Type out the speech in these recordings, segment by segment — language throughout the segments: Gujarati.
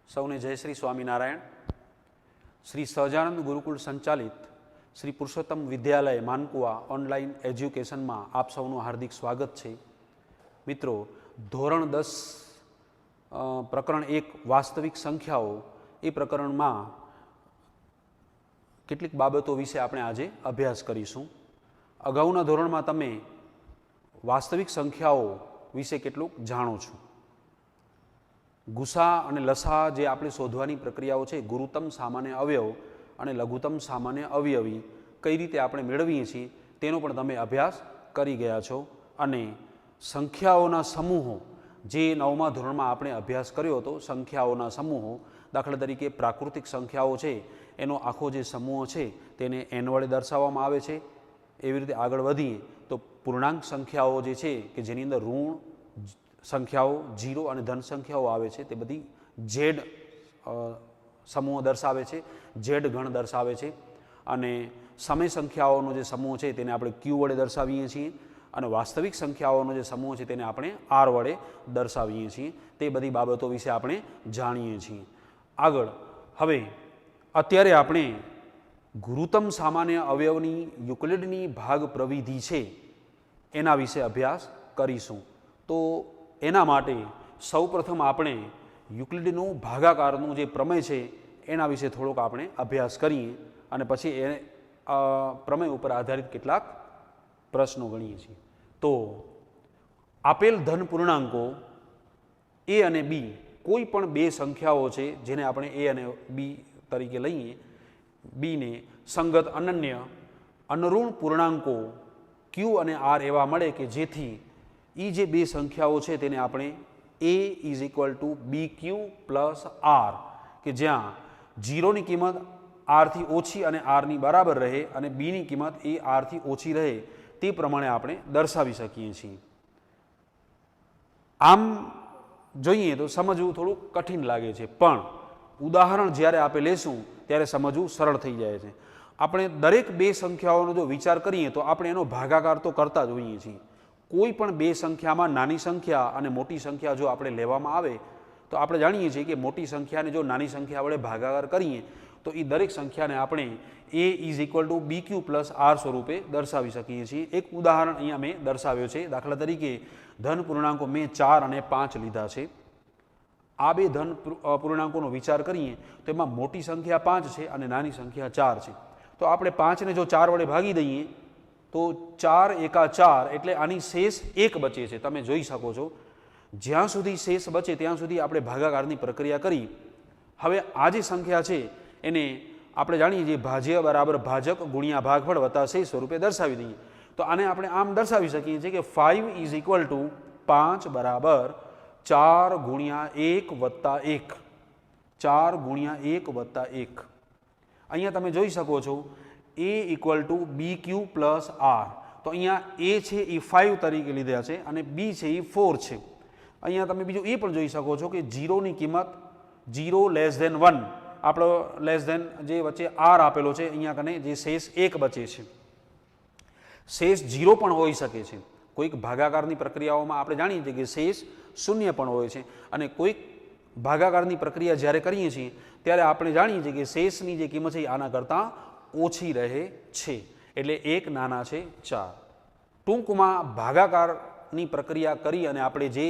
સૌને જય શ્રી સ્વામિનારાયણ. શ્રી સહજાનંદ ગુરુકુળ સંચાલિત શ્રી પુરુષોત્તમ વિદ્યાલય માનકુવા ઓનલાઈન એજ્યુકેશનમાં આપ સૌનું હાર્દિક સ્વાગત છે. મિત્રો, ધોરણ 10 પ્રકરણ 1 વાસ્તવિક સંખ્યાઓ એ પ્રકરણમાં કેટલીક બાબતો વિશે આપણે આજે અભ્યાસ કરીશું. અગાઉના ધોરણમાં તમે વાસ્તવિક સંખ્યાઓ વિશે કેટલુંક જાણો છો. ગુસા અને લસા જે આપણે શોધવાની પ્રક્રિયાઓ છે, ગુરુત્તમ સામાન્ય અવયવ અને લઘુત્તમ સામાન્ય અવયવી કઈ રીતે આપણે મેળવીએ છીએ તેનો પણ તમે અભ્યાસ કરી ગયા છો. અને સંખ્યાઓના સમૂહો જે 9મા ધોરણમાં આપણે અભ્યાસ કર્યો હતો, સંખ્યાઓના સમૂહો, દાખલા તરીકે પ્રાકૃતિક સંખ્યાઓ છે એનો આખો જે સમૂહ છે તેને n વડે દર્શાવવામાં આવે છે. એવી રીતે આગળ વધીએ તો પૂર્ણાંક સંખ્યાઓ જે છે કે જેની અંદર ઋણ સંખ્યાઓ, જીરો અને ધન સંખ્યાઓ આવે છે તે બધી ઝેડ સમૂહ દર્શાવે છે, ઝેડ ગણ દર્શાવે છે. અને સમય સંખ્યાઓનો જે સમૂહ છે તેને આપણે ક્યુ વડે દર્શાવીએ છીએ અને વાસ્તવિક સંખ્યાઓનો જે સમૂહ છે તેને આપણે આર વડે દર્શાવીએ છીએ. તે બધી બાબતો વિશે આપણે જાણીએ છીએ. આગળ હવે અત્યારે આપણે ગુરુત્તમ સામાન્ય અવયવની યુક્લિડની ભાગ પ્રવિધિ છે એના વિશે અભ્યાસ કરીશું. તો એના માટે સૌપ્રથમ આપણે યુક્લિડનું ભાગાકારનું જે પ્રમેય છે એના વિશે થોડોક આપણે અભ્યાસ કરીએ અને પછી એ પ્રમેય ઉપર આધારિત કેટલાક પ્રશ્નો ગણીએ છીએ. તો આપેલ ધન પૂર્ણાંકો એ અને બી કોઈ પણ બે સંખ્યાઓ છે જેને આપણે એ અને બી તરીકે લઈએ, બીને સંગત અનન્ય અનઋણ પૂર્ણાંકો ક્યુ અને આર એવા મળે કે જેથી એ જે બે સંખ્યાઓ છે તેને આપણે a is equal to B Q plus R, કે જ્યાં જીરોની કિંમત આરથી ઓછી અને આરની બરાબર રહે અને બીની કિંમત એ આરથી ઓછી રહે તે પ્રમાણે આપણે દર્શાવી શકીએ છીએ. આમ જોઈએ તો સમજવું થોડું કઠિન લાગે છે, પણ ઉદાહરણ જ્યારે આપણે લેશું ત્યારે સમજવું સરળ થઈ જાય છે. આપણે દરેક બે સંખ્યાઓનો જો વિચાર કરીએ તો આપણે એનો ભાગાકાર તો કરતા જ હોઈએ છીએ. કોઈ પણ બે સંખ્યામાં નાની સંખ્યા અને મોટી સંખ્યા જો આપણે લેવામાં આવે તો આપણે જાણીએ છીએ કે મોટી સંખ્યાને જો નાની સંખ્યા વડે ભાગાકાર કરીએ તો એ દરેક સંખ્યાને આપણે a is equal to B Q plus R સ્વરૂપે દર્શાવી શકીએ છીએ. એક ઉદાહરણ અહીંયા મેં દર્શાવ્યો છે. દાખલા તરીકે ધન પૂર્ણાંકો મેં 4 અને 5 લીધા છે. આ બે ધન પૂર્ણાંકોનો વિચાર કરીએ તો એમાં મોટી સંખ્યા 5 છે અને નાની સંખ્યા 4 છે. તો આપણે 5ને જો 4 વડે ભાગી દઈએ તો 4 એકા 4 એટલે આની શેષ 1 બચે છે. તમે જોઈ શકો છો જ્યાં સુધી શેષ બચે ત્યાં સુધી આપણે ભાગાકારની પ્રક્રિયા કરી. હવે આ જે સંખ્યા છે એને આપણે જાણીએ છીએ ભાજ્ય બરાબર ભાજક ગુણ્યા ભાગફળ વત્તા શેષ સ્વરૂપે દર્શાવી દઈએ. તો આને આપણે આમ દર્શાવી શકીએ છીએ કે 5 ઇઝ ઇક્વલ ટુ 5 બરાબર 4 ગુણ્યા 1 વત્તા 1, 4 ગુણ્યા 1 વત્તા 1. અહીંયા તમે જોઈ શકો છો a equal to B Q plus R. તો અહીંયા a છે એ 5 તરીકે લીધા છે અને b છે એ 4 છે. અહીંયા તમે બીજું એ પણ જોઈ શકો છો કે 0ની કિંમત 0 લેસ ધેન 1, આપણો લેસ ધેન જે વચ્ચે આર આપેલો છે અહીંયા કને જે શેષ 1 બચે છે. શેષ 0 પણ હોઈ શકે છે. કોઈક ભાગાકારની પ્રક્રિયાઓમાં આપણે જાણીએ છીએ કે શેષ 0 પણ હોય છે અને કોઈક ભાગાકારની પ્રક્રિયા જ્યારે કરીએ છીએ ત્યારે આપણે જાણીએ છીએ કે શેષની જે કિંમત છે એ આના કરતાં ઓછી રહે છે. એટલે 1 નાના છે 4. ટૂંકમાં ભાગાકારની પ્રક્રિયા કરી અને આપણે જે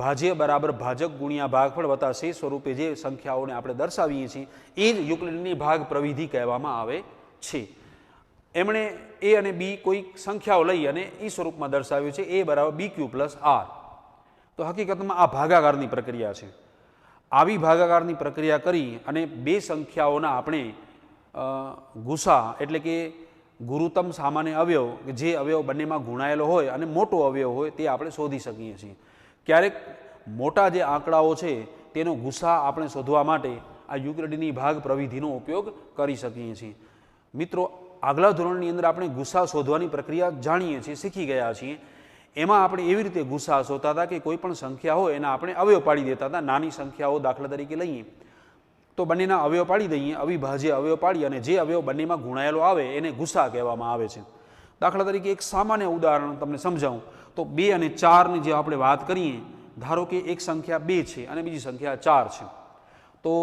ભાજ્ય બરાબર ભાજક ગુણ્યા ભાગફળ વત્તા શેષ સ્વરૂપે જે સંખ્યાઓને આપણે દર્શાવીએ છીએ એ જ યુક્લિડની ભાગ પ્રવિધિ કહેવામાં આવે છે. એમણે એ અને બી કોઈક સંખ્યાઓ લઈ અને એ સ્વરૂપમાં દર્શાવ્યું છે a બરાબર બી ક્યુ પ્લસ આર. તો હકીકતમાં આ ભાગાકારની પ્રક્રિયા છે. આવી ભાગાકારની પ્રક્રિયા કરી અને બે સંખ્યાઓના આપણે ગુસા એટલે કે ગુરુત્તમ સામાન્ય અવયવ, કે જે અવયવ બંનેમાં ગુણાયેલો હોય અને મોટો અવયવ હોય તે આપણે શોધી શકીએ છીએ. ક્યારેક મોટા જે આંકડાઓ છે તેનો ગુસા આપણે શોધવા માટે આ યુક્લિડની ભાગ પ્રવિધિનો ઉપયોગ કરી શકીએ છીએ. મિત્રો, આગલા ધોરણની અંદર આપણે ગુસા શોધવાની પ્રક્રિયા જાણીએ છીએ, શીખી ગયા છીએ. એમાં આપણે એવી રીતે ગુસા શોધતા હતા કે કોઈ પણ સંખ્યા હોય એના આપણે અવયવ પાડી દેતા હતા. નાની સંખ્યાઓ દાખલા તરીકે લઈએ તો બંનેના અવયવ પાડી દઈએ, અવિભાજ્ય અવયવ પાડી અને જે અવયવ બંનેમાં ગુણાયેલો આવે એને ગુસા કહેવામાં આવે છે. દાખલા તરીકે એક સામાન્ય ઉદાહરણ તમને સમજાવું તો 2 અને 4ની જે આપણે વાત કરીએ, ધારો કે એક સંખ્યા 2 છે અને બીજી સંખ્યા 4 છે, તો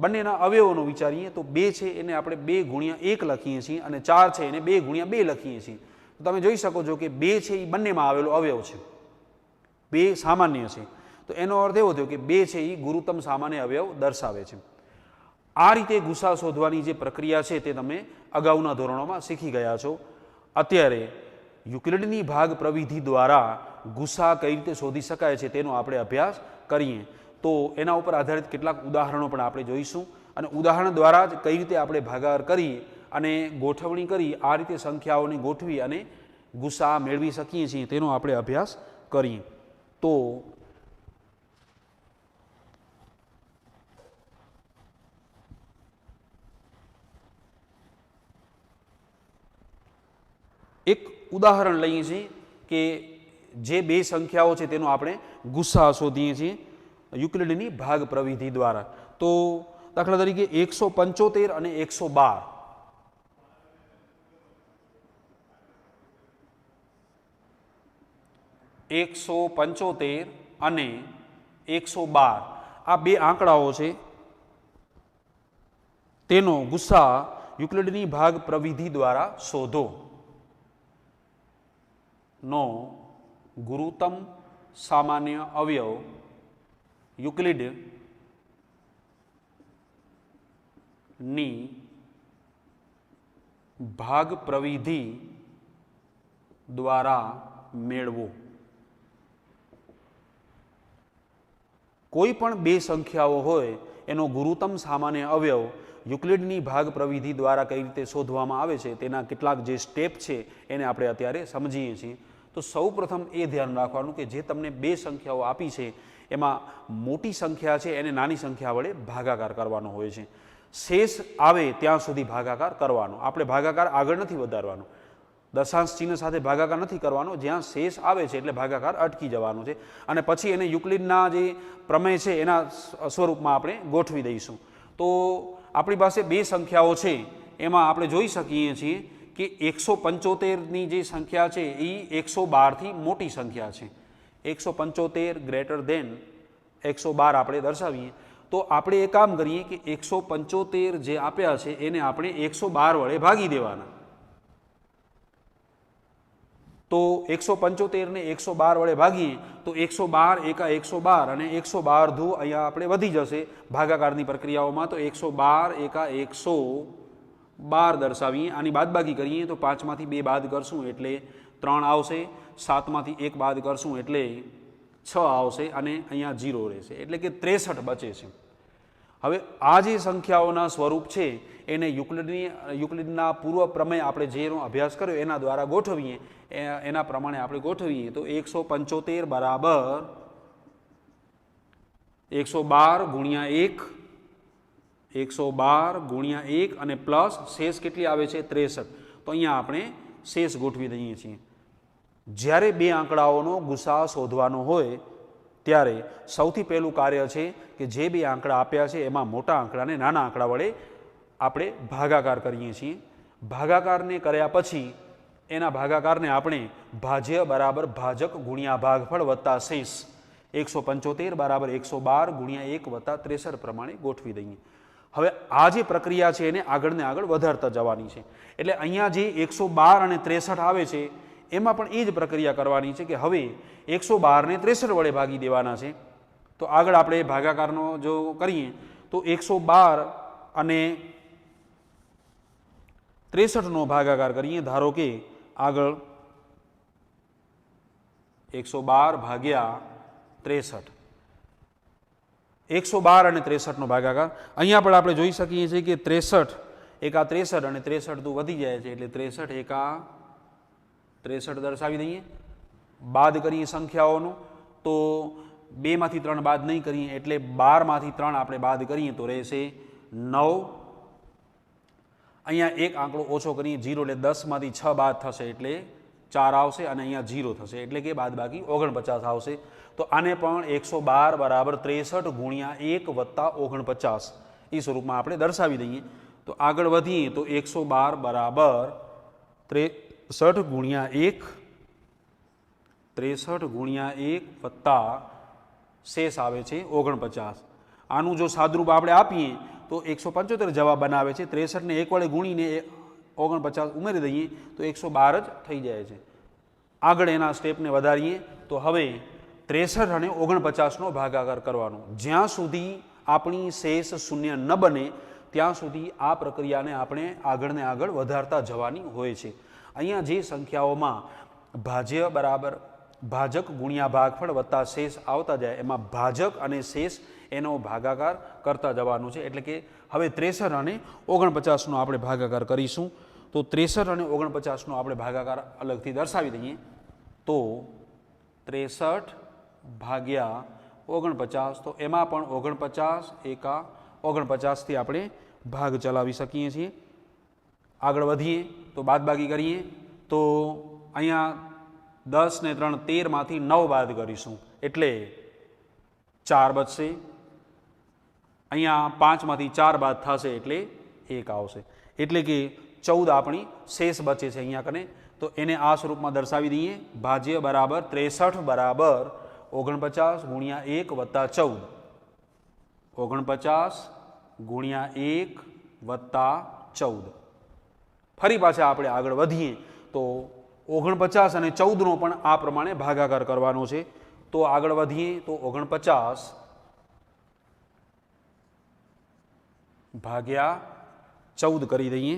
બંનેના અવયવોનો વિચારીએ તો 2 છે એને આપણે 2 ગુણ્યા 1 લખીએ છીએ અને 4 છે એને 2 ગુણ્યા 2 લખીએ છીએ. તો તમે જોઈ શકો છો કે 2 છે એ બંનેમાં આવેલો અવયવ છે, 2 સામાન્ય છે. તો એનો અર્થ એવો થયો કે 2 છે એ ગુરુત્તમ સામાન્ય અવયવ દર્શાવે છે. આ રીતે ગુસા શોધવાની જે પ્રક્રિયા છે તે તમે અગાઉના ધોરણોમાં શીખી ગયા છો. અત્યારે યુક્લિડની ભાગ પ્રવિધિ દ્વારા ગુસા કઈ રીતે શોધી શકાય છે તેનો આપણે અભ્યાસ કરીએ. તો એના ઉપર આધારિત કેટલાક ઉદાહરણો પણ આપણે જોઈશું અને ઉદાહરણ દ્વારા જ કઈ રીતે આપણે ભાગાકાર કરી અને ગોઠવણી કરી આ રીતે સંખ્યાઓને ગોઠવી અને ગુસા મેળવી શકીએ છીએ તેનો આપણે અભ્યાસ કરીએ. તો એક ઉદાહરણ લઈએ છીએ કે જે 2 સંખ્યાઓ છે તેનો આપણે ગુસા શોધીએ છીએ યુક્લિડની ભાગ પ્રવિધિ દ્વારા. તો દાખલા તરીકે 175 અને 112. 175 અને 112 આ 2 આંકડાઓ છે તેનો ગુસા યુક્લિડની ભાગ પ્રવિધિ દ્વારા શોધો. નો ગુરુત્તમ સામાન્ય અવયવ યુક્લિડ ની ભાગ પ્રવિધિ દ્વારા મેળવો. કોઈ પણ 2 સંખ્યાઓ હોય એનો ગુરુત્તમ સામાન્ય અવયવ યુક્લિડની ભાગ પ્રવિધિ દ્વારા કઈ રીતે શોધવામાં આવે છે તેના કેટલાક જે સ્ટેપ છે એને આપણે અત્યારે સમજીએ છીએ. તો સૌપ્રથમ એ ધ્યાન રાખવાનું કે જે તમને 2 સંખ્યાઓ આપી છે એમાં મોટી સંખ્યા છે એને નાની સંખ્યા વડે ભાગાકાર કરવાનો હોય છે. શેષ આવે ત્યાં સુધી ભાગાકાર કરવાનો. આપણે ભાગાકાર આગળ નથી વધારવાનો, દશાંશ ચિહ્ન સાથે ભાગાકાર નથી કરવાનો. જ્યાં શેષ આવે છે એટલે ભાગાકાર અટકી જવાનો છે અને પછી એને યુક્લિડના જે પ્રમેય છે એના સ્વરૂપમાં આપણે ગોઠવી દઈશું. તો આપણી પાસે 2 સંખ્યાઓ છે એમાં આપણે જોઈ શકીએ છીએ કે 175ની જે સંખ્યા છે એ 112થી મોટી સંખ્યા છે. 175 ગ્રેટર ધેન 112 આપણે દર્શાવીએ તો આપણે એ કામ કરીએ કે 175 જે આપ્યા છે એને આપણે 112 વડે ભાગી દેવાના. તો 175 ને 112 વડે ભાગીએ તો 112 એકા 112 અને 112 ધુ અહીંયા આપણે વધી જશે ભાગાકારની પ્રક્રિયાઓમાં. તો 112 એકા 112 દર્શાવીએ. આની બાદબાકી કરીએ તો 5માંથી 2 બાદ કરશું એટલે 3 આવશે, 7માંથી 1 બાદ કરશું એટલે 6 આવશે અને અહીંયા 0 રહેશે એટલે કે 63 બચે છે. હવે આ જે સંખ્યાઓના સ્વરૂપ છે એને યુક્લિડના પૂર્વ પ્રમેય આપણે જેનો અભ્યાસ કર્યો એના દ્વારા ગોઠવીએ. એના પ્રમાણે આપણે ગોઠવીએ તો 175 બરાબર 112 ગુણ્યા 1, 112 ગુણ્યા 1 અને પ્લસ શેષ કેટલી આવે છે 63. તો અહીંયા આપણે શેષ ગોઠવી દઈએ છીએ. જ્યારે 2 આંકડાઓનો ગુસા શોધવાનો હોય ત્યારે સૌથી પહેલું કાર્ય છે કે જે 2 આંકડા આપ્યા છે એમાં મોટા આંકડાને નાના આંકડા વડે આપણે ભાગાકાર કરીએ છીએ. ભાગાકારને કર્યા પછી એના ભાગાકારને આપણે ભાજ્ય બરાબર ભાજક ગુણ્યા ભાગફળ વત્તા શેષ 175 બરાબર 112 ગુણ્યા 1 વત્તા 63 પ્રમાણે ગોઠવી દઈએ. હવે આ જે પ્રક્રિયા છે એને આગળને આગળ વધારતા જવાની છે. એટલે અહીંયા જે 112 અને 63 આવે છે એમાં પણ એ જ પ્રક્રિયા કરવાની છે કે હવે 112 ને 63 વડે ભાગી દેવાના છે. તો આગળ આપણે ભાગાકારનો જો કરીએ તો 112 અને 63નો ભાગાકાર કરીએ. ધારો કે આગળ 112 ભાગ્યા 63, 112 અને 63નો ભાગાકાર. અહીંયા પણ આપણે જોઈ શકીએ છીએ કે 63 એકા 63 અને 63 તો વધી જાય છે એટલે 63 એકા 63 દર્શાવી દઈએ. બાદ કરીએ સંખ્યાઓનું તો 2માંથી 3 બાદ નહીં કરીએ એટલે 12માંથી 3 આપણે બાદ કરીએ તો રહેશે 9. અહીંયા એક આંકડો ઓછો કરીએ 0 એટલે 10માંથી 6 બાદ થશે એટલે 4 આવશે અને અહીંયા 0 થશે એટલે કે બાદ બાકી 49 આવશે. તો આને પણ 112 બરાબર 63 ગુણ્યા 1 વત્તા 49 એ સ્વરૂપમાં આપણે દર્શાવી દઈએ. તો આગળ વધીએ તો 112 બરાબર 63 ગુણ્યા 1, 63 ગુણ્યા 1 વત્તા શેષ આવે છે 49. આનું જો સાદરૂપ આપણે આપીએ તો 175 જવાબ બનાવે છે. 63 ને 1 વડે ગુણીને 49 ઉમેરી દઈએ તો 112 જ થઈ જાય છે. આગળ એના સ્ટેપને વધારીએ તો હવે 63 અને 49નો ભાગાકાર કરવાનો. જ્યાં સુધી આપણી શેષ શૂન્ય ન બને ત્યાં સુધી આ પ્રક્રિયાને આપણે આગળને આગળ વધારતા જવાની હોય છે. અહીંયા જે સંખ્યાઓમાં ભાજ્ય બરાબર ભાજક ગુણ્યા ભાગફળ વત્તા શેષ આવતા જાય એમાં ભાજક અને શેષ એનો ભાગાકાર કરતા જવાનું છે. એટલે કે હવે 63 અને 49નો આપણે ભાગાકાર કરીશું. તો 63 અને 49નો આપણે ભાગાકાર અલગથી દર્શાવી દઈએ તો 63 ભાગ્યા 49, તો એમાં પણ 49 એકા 49થી આપણે ભાગ ચલાવી શકીએ છીએ. આગળ વધીએ તો બાદબાકી કરીએ તો અહીંયા 10 ને 3 13માંથી 9 બાદ કરીશું એટલે 4 બચશે. અહીંયા 5માંથી 4 બાદ થશે એટલે 1 આવશે. એટલે કે 14 આપણી શેષ બચે છે અહીંયા કને. તો એને આ સ્વરૂપમાં દર્શાવી દઈએ. ભાજ્ય બરાબર 63 બરાબર 49 ગુણ્યા 1 વત્તા 14. 49 ગુણ્યા 1 વત્તા 14. ફરી પાછા આપણે આગળ વધીએ તો 49 અને 14નો પણ આ પ્રમાણે ભાગાકાર કરવાનો છે. તો આગળ વધીએ તો 49 ભાગ્યા 14 કરી દઈએ.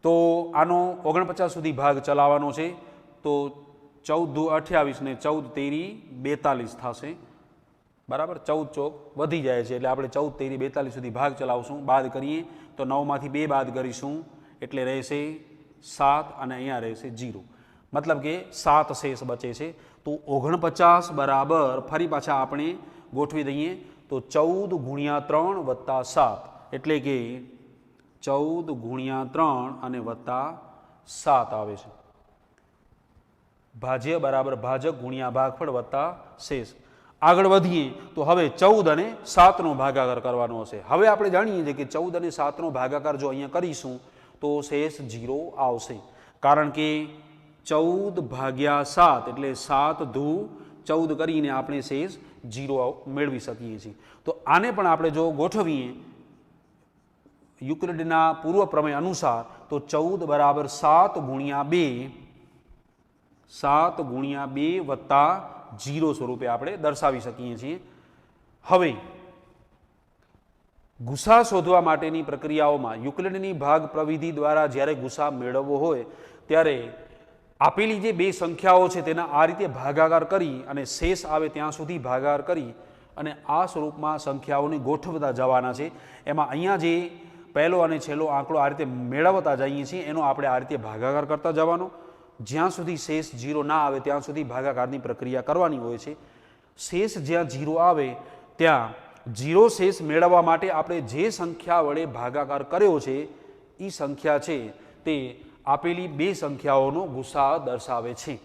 તો આનો 49 સુધી ભાગ ચલાવવાનો છે. તો 14 દુ 28 ને 14 તેરી 42 થશે. બરાબર, 14 ચોક વધી જાય છે એટલે આપણે 14 તેરી 42 સુધી ભાગ ચલાવશું. બાદ કરીએ તો 9માંથી 2 બાદ કરીશું એટલે રહેશે 7 અને અહીંયા રહેશે 0. મતલબ કે 7 શેષ બચે છે. તો 49 બરાબર ફરી પાછા આપણે ગોઠવી દઈએ તો 14 ગુણ્યા 3 વત્તા 7 એટલે કે 14 ગુણ્યા 3 અને વત્તા 7 આવે છે. ભાજ્ય બરાબર ભાજક ગુણ્યા ભાગફળ વત્તા શેષ. આગળ વધીએ તો હવે 14 અને 7નો ભાગાકાર કરવાનો હશે. હવે આપણે જાણીએ છીએ કે 14 અને 7નો ભાગાકાર જો અહીંયા કરીશું તો શેષ 0 આવશે. કારણ કે 14 ભાગ્યા 7 એટલે 7 ધુ 14 કરીને આપણે શેષ 0 મેળવી શકીએ છીએ. તો આને પણ આપણે જો ગોઠવીએ યુક્લિડના પૂર્વ પ્રમેય અનુસાર તો 14 બરાબર 7 ગુણ્યા 2 વત્તા 0 સ્વરૂપે આપણે દર્શાવી શકીએ છીએ. હવે ગુસા શોધવા માટેની પ્રક્રિયાઓમાં યુક્લિડની ભાગ પ્રવિધિ દ્વારા જ્યારે ગુસા મેળવવો હોય ત્યારે આપેલી જે બે સંખ્યાઓ છે તેના આ રીતે ભાગાકાર કરી અને શેષ આવે ત્યાં સુધી ભાગાકાર કરી અને આ સ્વરૂપમાં સંખ્યાઓને ગોઠવતા જવાના છે. એમાં અહીંયા જે પહેલો અને છેલ્લો આંકડો આ રીતે મેળવતા જઈએ છીએ એનો આપણે આ રીતે ભાગાકાર કરતા જવાનો. જ્યાં સુધી શેષ 0 ના આવે ત્યાં સુધી ભાગાકારની પ્રક્રિયા કરવાની હોય છે. શેષ જ્યાં 0 આવે ત્યાં 0 શેષ મેળવવા માટે આપણે જે સંખ્યા વડે ભાગાકાર કર્યો છે એ સંખ્યા છે તે આપેલી બે સંખ્યાઓનો ગુસા દર્શાવે છે.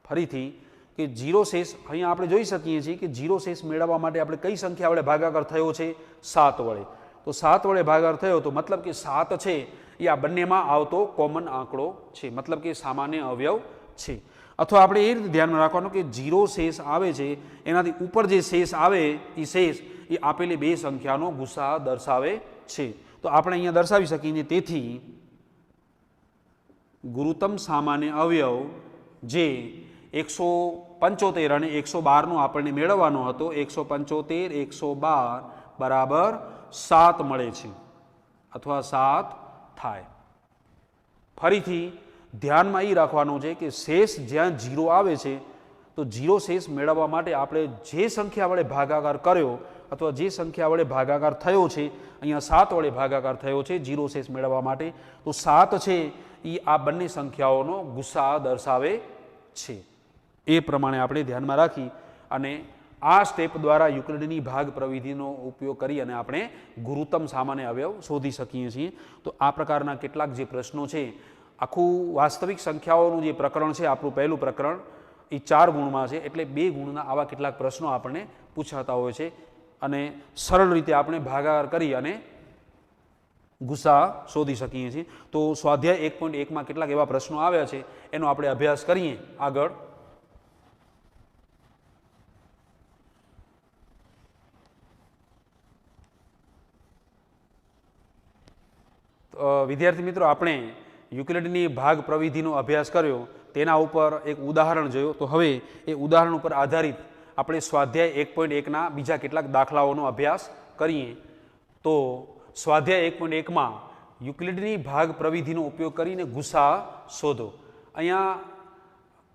ફરીથી કે 0 શેષ અહીંયા આપણે જોઈ શકીએ છીએ કે 0 શેષ મેળવવા માટે આપણે કઈ સંખ્યા વડે ભાગાકાર થયો છે? 7 વડે. તો 7 વડે ભાગાકાર થયો તો મતલબ કે 7 છે એ આ બંનેમાં આવતો કોમન આંકડો છે, મતલબ કે સામાન્ય અવયવ છે. અથવા આપણે એ રીતે ધ્યાનમાં રાખવાનું કે 0 શેષ આવે છે એનાથી ઉપર જે શેષ આવે એ શેષ એ આપેલી બે સંખ્યાનો ગુસા દર્શાવે છે. તો આપણે અહીંયા દર્શાવી શકીએ. તેથી ગુરુત્તમ સામાન્ય અવયવ જે 175 અને 112નો આપણને મેળવવાનો હતો, 175 112 બરાબર 7 મળે છે અથવા 7 થાય. ફરીથી ધ્યાનમાં એ રાખવાનું છે કે શેષ જ્યાં 0 આવે છે તો 0 શેષ મેળવવા માટે આપણે જે સંખ્યા વડે ભાગાકાર કર્યો અથવા જે સંખ્યા વડે ભાગાકાર થયો છે, અહીંયા 7 વડે ભાગાકાર થયો છે 0 શેષ મેળવવા માટે, તો 7 છે એ આ બંને સંખ્યાઓનો ગુસા દર્શાવે છે. એ પ્રમાણે આપણે ધ્યાનમાં રાખી અને આ સ્ટેપ દ્વારા યુક્લિડની ભાગ પ્રવિધિનો ઉપયોગ કરી અને આપણે ગુરુત્તમ સામાન્ય અવયવ શોધી શકીએ છીએ. તો આ પ્રકારના કેટલાક જે પ્રશ્નો છે, આખું વાસ્તવિક સંખ્યાઓનું જે પ્રકરણ છે આપણું પહેલું પ્રકરણ એ 4 ગુણમાં છે, એટલે 2 ગુણના આવા કેટલાક પ્રશ્નો આપણને પૂછાતા હોય છે અને સરળ રીતે આપણે ભાગાકાર કરી અને ગુસા શોધી શકીએ છીએ. તો સ્વાધ્યાય 1.1માં કેટલાક એવા પ્રશ્નો આવ્યા છે એનો આપણે અભ્યાસ કરીએ આગળ. વિદ્યાર્થી મિત્રો, આપણે યુક્લિડની ભાગ પ્રવિધિનો અભ્યાસ કર્યો, તેના ઉપર એક ઉદાહરણ જોયું. તો હવે એ ઉદાહરણ ઉપર આધારિત આપણે સ્વાધ્યાય 1.1ના બીજા કેટલાક દાખલાઓનો અભ્યાસ કરીએ. તો સ્વાધ્યાય 1.1માં યુક્લિડની ભાગ પ્રવિધિનો ઉપયોગ કરીને ગુસા શોધો. અહીંયા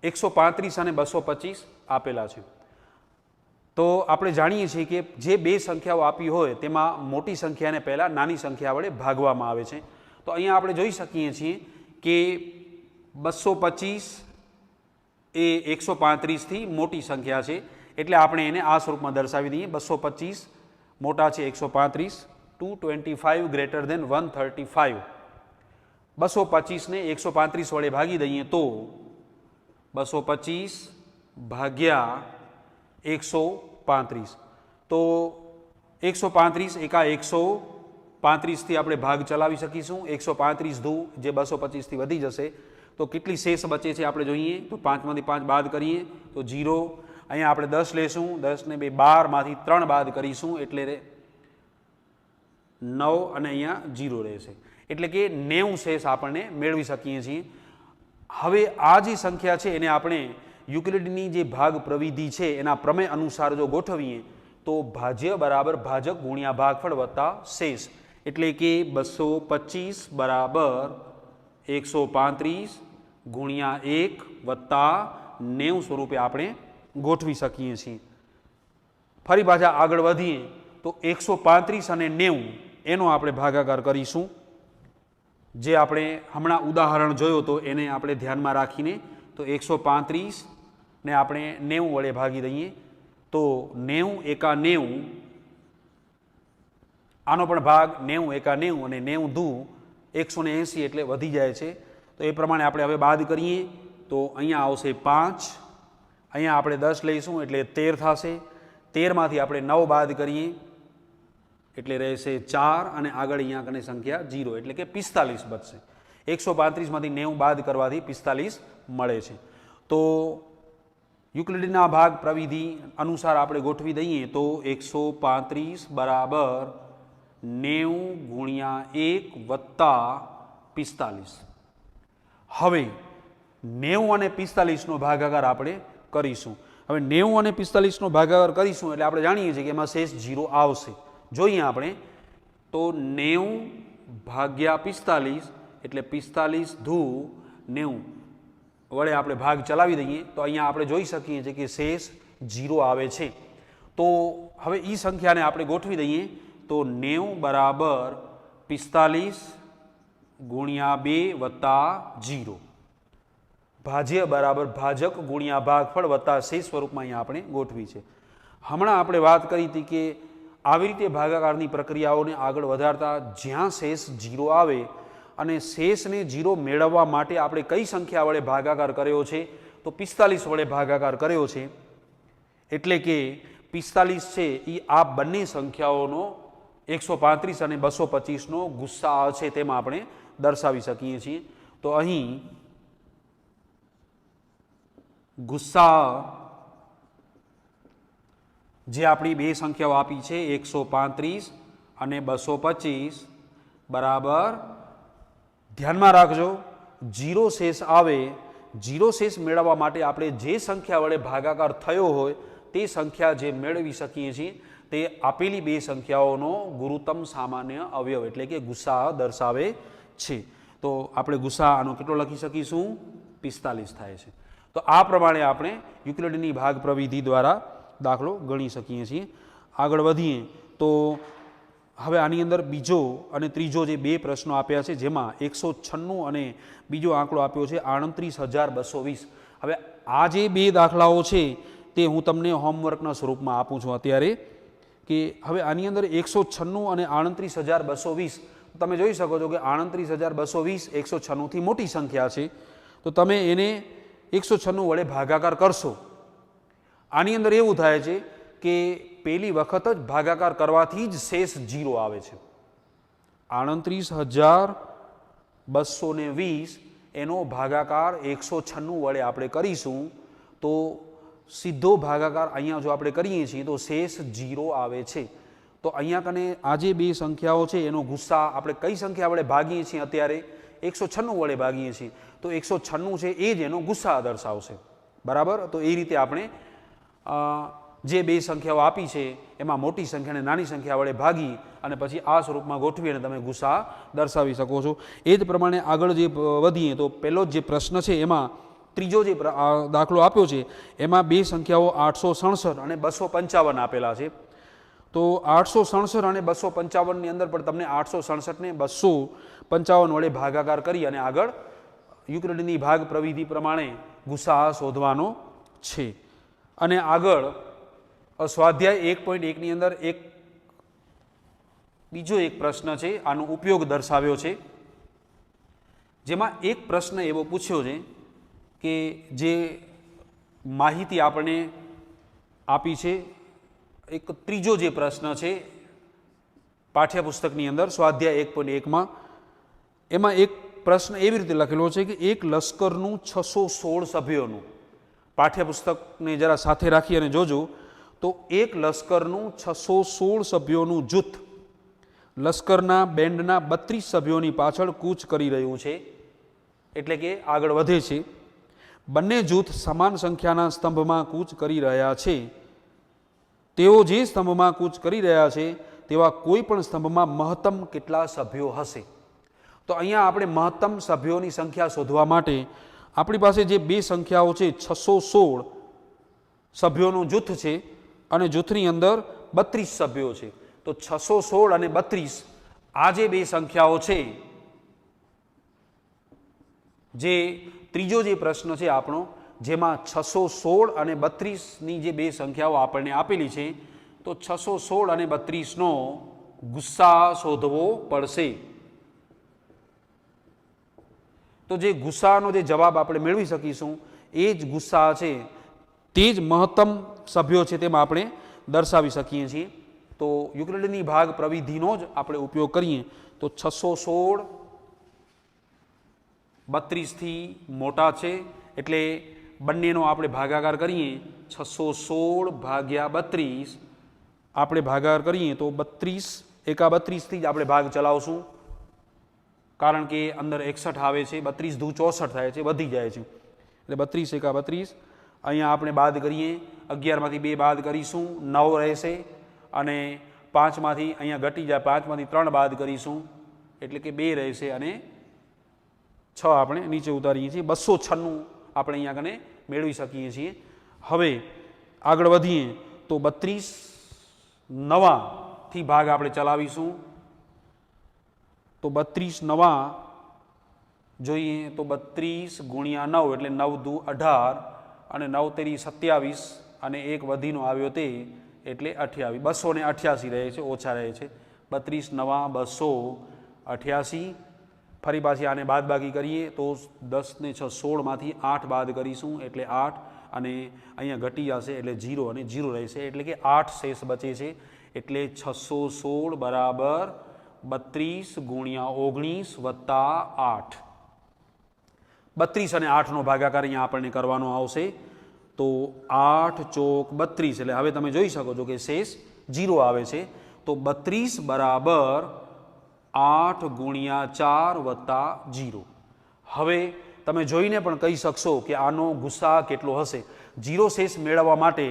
135 અને 225 આપેલા છે. તો આપણે જાણીએ છીએ કે જે બે સંખ્યાઓ આપી હોય તેમાં મોટી સંખ્યાને પહેલાં નાની સંખ્યા વડે ભાગવામાં આવે છે. તો અહીંયા આપણે જોઈ શકીએ છીએ કે 225 એ 135થી મોટી સંખ્યા છે, એટલે આપણે એને આ સ્વરૂપમાં દર્શાવી દઈએ. 225 મોટા છે 135, 225 ગ્રેટર ધેન 135. 225ને 135 વડે ભાગી દઈએ તો 225 ભાગ્યા 135. તો 135 એકા 135થી આપણે ભાગ ચલાવી શકીશું. 135 ધૂ જે 225થી વધી જશે તો કેટલી શેષ બચે છે આપણે જોઈએ. તો 5માંથી 5 બાદ કરીએ તો 0. અહીંયા આપણે 10 લેશું, 10 ને 2 12, માંથી 3 બાદ કરીશું એટલે 9 અને અહીંયા 0 રહેશે. એટલે કે 90 શેષ આપણને મેળવી શકીએ છીએ. હવે આ જે સંખ્યા છે એને આપણે યુક્લિડની જે ભાગ પ્રવિધિ છે એના પ્રમેય અનુસાર જો ગોઠવીએ તો ભાજ્ય બરાબર ભાજક ગુણ્યા ભાગફળ વત્તા શેષ, એટલે કે 225 બરાબર 135 ગુણ્યા 1 વત્તા 90 સ્વરૂપે આપણે ગોઠવી શકીએ છીએ. ફરી પાછા આગળ વધીએ તો 135 અને 90 એનો આપણે ભાગાકાર કરીશું. જે આપણે હમણાં ઉદાહરણ જોયો તો એને આપણે ધ્યાનમાં રાખીને તો 135 ને આપણે 90 વડે ભાગી દઈએ તો 90 એકા 90, આનો પણ ભાગ 90 એકા 90 અને 90 ધૂ 180 એટલે વધી જાય છે. તો એ પ્રમાણે આપણે હવે બાદ કરીએ તો અહીંયા આવશે 5, અહીંયા આપણે 10 લઈશું એટલે 13 થશે. 13માંથી આપણે 9 બાદ કરીએ એટલે રહેશે 4 અને આગળ અહીંયા કને સંખ્યા 0 એટલે કે 45 બચશે. 135માંથી 90 બાદ કરવાથી 45 મળે છે. તો યુક્લિડના ભાગ પ્રવિધિ અનુસાર આપણે ગોઠવી દઈએ તો 135 બરાબર 90 ગુણ્યા 1 વત્તા 45. હવે 90 અને 45નો ભાગાકાર આપણે કરીશું. હવે 90 અને 45નો ભાગાકાર કરીશું એટલે આપણે જાણીએ છીએ કે એમાં શેષ 0 આવશે. જોઈએ આપણે તો 90 ભાગ્યા 45 એટલે 45 ધૂ 90 વડે આપણે ભાગ ચલાવી દઈએ તો અહીંયા આપણે જોઈ શકીએ છીએ કે શેષ 0 આવે છે. તો હવે એ સંખ્યાને આપણે ગોઠવી દઈએ તો 90 બરાબર 45 ગુણ્યા 2 વત્તા 0, ભાજ્ય બરાબર ભાજક ગુણ્યા ભાગફળ વત્તા શેષ સ્વરૂપમાં અહીંયા આપણે ગોઠવી છે. હમણાં આપણે વાત કરી હતી કે આવી રીતે ભાગાકારની પ્રક્રિયાઓને આગળ વધારતા જ્યાં શેષ 0 આવે અને શેષને 0 મેળવવા માટે આપણે કઈ સંખ્યા વડે ભાગાકાર કર્યો છે તો 45 વડે ભાગાકાર કર્યો છે. એટલે કે 45 છે એ આ બંને સંખ્યાઓનો 135 અને 225નો ગુસ્સા છે તેમાં આપણે દર્શાવી શકીએ છીએ. તો અહીં ગુસ્સા જે આપણી બે સંખ્યાઓ આપી છે 135 અને 225 બરાબર, ધ્યાનમાં રાખજો 0 શેષ આવે. 0 શેષ મેળવવા માટે આપણે જે સંખ્યા વડે ભાગાકાર થયો હોય તે સંખ્યા જે મેળવી શકીએ છીએ તે આપેલી બે સંખ્યાઓનો ગુરુત્તમ સામાન્ય અવયવ એટલે કે ગુસ્સા દર્શાવે છે. તો આપણે ગુસ્સા આનો કેટલો લખી શકીશું? 45 થાય છે. તો આ પ્રમાણે આપણે યુક્લિડની ભાગ પ્રવિધિ દ્વારા દાખલો ગણી શકીએ છીએ. આગળ વધીએ તો હવે આની અંદર બીજો અને ત્રીજો જે બે પ્રશ્નો આપ્યા છે જેમાં 196 અને બીજો આંકડો આપ્યો છે 28220. હવે આ જે બે દાખલાઓ છે તે હું તમને હોમવર્કના સ્વરૂપમાં આપું છું અત્યારે કે હવે આની અંદર 196 અને 28220 તમે જોઈ શકો છો કે 28220 196થી મોટી સંખ્યા છે. તો તમે એને 196 વડે ભાગાકાર કરશો. આની અંદર એવું થાય છે કે પહેલી વખત જ ભાગાકાર કરવાથી જ શેષ 0 આવે છે. 28220 એનો ભાગાકાર 196 વડે આપણે કરીશું તો સીધો ભાગાકાર અહીંયા જો આપણે કરીએ છીએ તો શેષ 0 આવે છે. તો અહીંયા કને આ જે બે સંખ્યાઓ છે એનો ગુસ્સા આપણે કઈ સંખ્યા વડે ભાગીએ છીએ અત્યારે 196 વડે ભાગીએ છીએ તો 196 છે એ જ એનો ગુસ્સા દર્શાવશે બરાબર તો એ રીતે આપણે જે બે સંખ્યાઓ આપી છે એમાં મોટી સંખ્યાને નાની સંખ્યા વડે ભાગી અને પછી આ સ્વરૂપમાં ગોઠવી અને તમે ગુસ્સા દર્શાવી શકો છો એ જ પ્રમાણે આગળ જે વધીએ તો પહેલો જે પ્રશ્ન છે એમાં ત્રીજો જે દાખલો આપ્યો છે એમાં બે સંખ્યાઓ 867 અને 255 આપેલા છે તો 867 અને 255 ની અંદર પણ તમને 867 ને 255 વડે ભાગાકાર કરી અને આગળ યુક્લિડની ભાગ પ્રવિધિ પ્રમાણે ગુસ્સા શોધવાનો છે અને આગળ સ્વાધ્યાય 1.1 ની અંદર બીજો એક પ્રશ્ન છે આનો ઉપયોગ દર્શાવ્યો છે જેમાં એક પ્રશ્ન એવો પૂછ્યો છે કે જે માહિતી આપણને આપી છે એક ત્રીજો જે પ્રશ્ન છે પાઠ્યપુસ્તકની અંદર સ્વાધ્યાય 1.1 એમાં એક પ્રશ્ન એવી રીતે લખેલો છે કે એક લશ્કરનું 616 સભ્યોનું પાઠ્યપુસ્તકને જરા સાથે રાખી અને જોજો તો એક લશ્કરનું 616 સભ્યોનું જૂથ લશ્કરના બેન્ડના 32 સભ્યોની પાછળ કૂચ કરી રહ્યું છે એટલે કે આગળ વધે છે બંને જૂથ સમાન સંખ્યાના સ્તંભમાં કૂચ કરી રહ્યા છે તેઓ જે સ્તંભમાં કૂચ કરી રહ્યા છે તેવા કોઈ પણ સ્તંભમાં મહત્તમ કેટલા સભ્યો હશે તો અહીંયા આપણે મહત્તમ સભ્યોની સંખ્યા શોધવા માટે આપણી પાસે જે બે સંખ્યાઓ છે 616 સભ્યોનું જૂથ છે અને જૂથની અંદર 32 સભ્યો છે તો 616 અને 32 આ જે બે સંખ્યાઓ છે જે ત્રીજો જે પ્રશ્ન છે આપણો જેમાં 616 અને 32ની જે બે સંખ્યાઓ આપણને આપેલી છે તો 616 અને 32નો ગુસ્સા શોધવો પડશે તો જે ગુસ્સાનો જે જવાબ આપણે મેળવી શકીશું એ જ ગુસ્સા છે તે જ મહત્તમ સભ્યો છે તેમાં આપણે દર્શાવી શકીએ છીએ તો યુક્લિડની ભાગ પ્રવિધિનો જ આપણે ઉપયોગ કરીએ તો 616 32થી મોટા છે એટલે બંનેનો આપણે ભાગાકાર કરીએ 616 ભાગ્યા 32 આપણે ભાગાકાર કરીએ તો 32 એકા 32થી જ આપણે ભાગ ચલાવશું કારણ કે અંદર 61 આવે છે 32 દુ 64 થાય છે વધી જાય છે એટલે 32 એકા 32 અહીંયા આપણે બાદ કરીએ 11માંથી 2 બાદ કરીશું 9 રહેશે અને 5માંથી અહીંયા ઘટી જાય 5માંથી 3 બાદ કરીશું એટલે કે 2 રહેશે અને 6 આપણે નીચે ઉતારીએ છીએ 296 આપણે અહીંયા કને મેળવી શકીએ છીએ હવે આગળ વધીએ તો 32 નવાથી ભાગ આપણે ચલાવીશું તો 32 નવા જોઈએ તો 32 ગુણ્યા 9 એટલે 9 દુ 18 અને 9 તેરી 27 અને એક વધીનો આવ્યો તે એટલે 28 288 રહે છે ઓછા રહે છે 32 નવા 288 ફરી પાછી આને બાદબાકી કરીએ તો 10 ને 6 16માંથી 8 બાદ કરીશું એટલે 8 અને અહીંયા ઘટી જશે એટલે 0 અને 0 રહેશે એટલે કે 8 શેષ બચે છે એટલે 616 બરાબર 32 ગુણ્યા 19 વત્તા 8 32 અને 8નો ભાગાકાર અહીંયા આપણને કરવાનો આવશે તો 8 ચોક 32 એટલે હવે તમે જોઈ શકો છો કે શેષ 0 આવે છે તો 32 બરાબર 8 ગુણ્યા 4 વત્તા 0 હવે તમે જોઈને પણ કહી શકશો કે આનો ગુસ્સા કેટલો હશે 0 શેષ મેળવવા માટે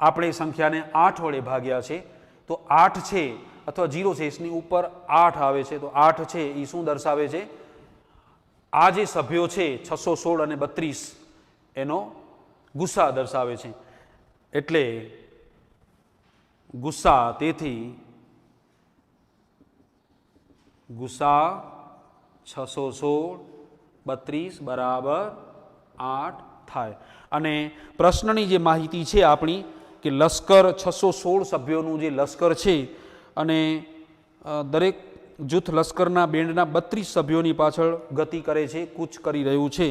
આપણે સંખ્યાને 8 વડે ભાગ્યા છે તો 8 છે અથવા 0 શેષની ઉપર 8 આવે છે તો 8 છે એ શું દર્શાવે છે આ જે સભ્યો છે 616 અને 32 એનો ગુસ્સા દર્શાવે છે એટલે ગુસ્સા તેથી ગુસ્સા 616 32 બરાબર 8 થાય અને પ્રશ્નની જે માહિતી છે આપણી કે લશ્કર 616 સભ્યોનું જે લશ્કર છે અને દરેક જૂથ લશ્કરના બેન્ડના 32 સભ્યોની પાછળ ગતિ કરે છે કૂચ કરી રહ્યું છે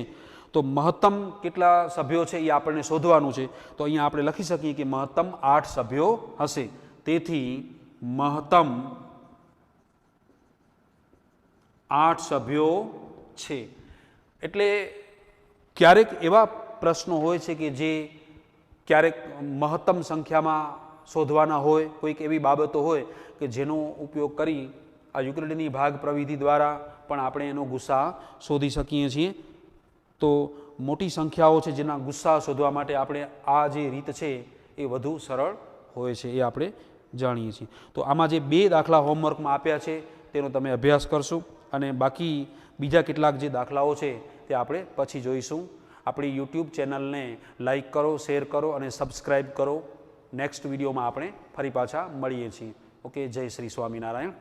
તો મહત્તમ કેટલા સભ્યો છે એ આપણને શોધવાનું છે તો અહીંયા આપણે લખી શકીએ કે મહત્તમ 8 સભ્યો હશે તેથી મહત્તમ 8 સભ્યો છે એટલે ક્યારેક એવા પ્રશ્નો હોય છે કે જે ક્યારેક મહત્તમ સંખ્યામાં શોધવાના હોય, કોઈક એવી બાબતો હોય કે જેનો ઉપયોગ કરી આ યુક્લિડની ભાગ પ્રવિધિ દ્વારા પણ આપણે એનો ગુસ્સા શોધી શકીએ છીએ. તો મોટી સંખ્યાઓ છે જેના ગુસ્સા શોધવા માટે આપણે આ જે રીત છે એ વધુ સરળ હોય છે, એ આપણે જાણીએ છીએ. તો આમાં જે 2 દાખલા હોમવર્કમાં આપ્યા છે તેનો તમે અભ્યાસ કરશો અને બાકી બીજા કેટલાક જે દાખલાઓ છે તે આપણે પછી જોઈશું. આપણી યુટ્યુબ ચેનલને લાઈક કરો, શેર કરો અને સબસ્ક્રાઈબ કરો. નેક્સ્ટ વિડીયોમાં આપણે ફરી પાછા મળીએ છીએ. ઓકે, જય શ્રી સ્વામિનારાયણ.